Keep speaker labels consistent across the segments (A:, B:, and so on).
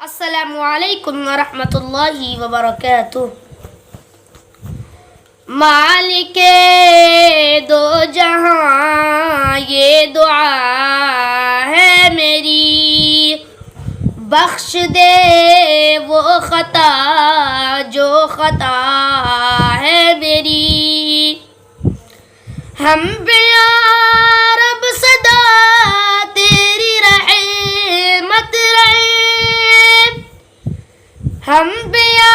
A: अस्सलामु अलैकुम वरहमतुल्लाहि वबरकातुह। मालिके दो जहां ये दुआ है मेरी, बख्श दे वो खता जो खता है मेरी। हम पे या रब सदा तेरी रहमत रहे, हम पे या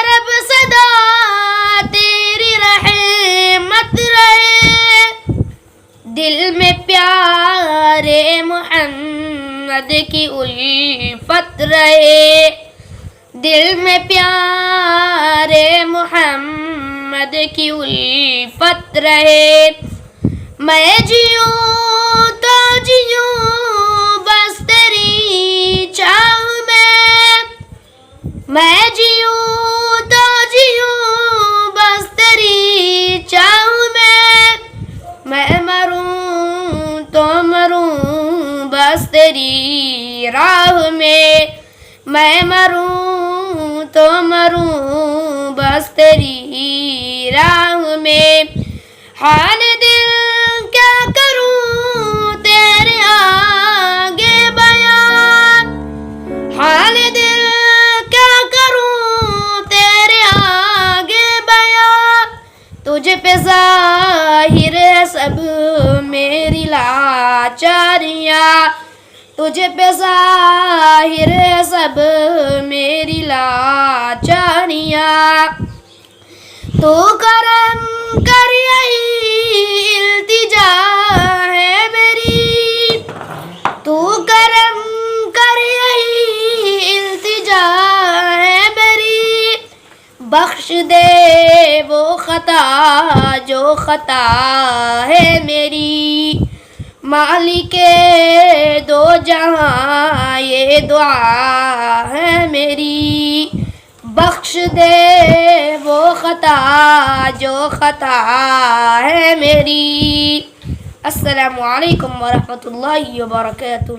A: रब सदा तेरी रहमत रहे। दिल में प्यारे मोहम्मद की उल्फत रहे, दिल में प्यारे मोहम्मद की उल्फत रहे। मैं जियूं तो जियूं बस तेरी चाह में, मैं जियूं तो जियूं बस तेरी चाह में। मैं मरूं तो मरूं बस तेरी राह में, मैं मरूं तो मरूं बस तेरी राह में। हाल दिल क्या करूं तेरे आगे बयान, हाल दिल क्या करूं तेरे आगे बयान। तुझ पे ज़ाहिर है सब मेरी लाचारियाँ, तुझे पे ज़ाहिर है सब मेरी लाचारियाँ। तू करम कर यही इल्तिजा है मेरी, तू करम कर यही इल्तिजा है मेरी। बख्श दे वो खता जो खता है मेरी। मालिके दो जहां ये दुआ है मेरी, बख्श दे वो खता जो खता है मेरी। अस्सलामु अलैकुम वरहमतुल्लाहि वबरकातुह।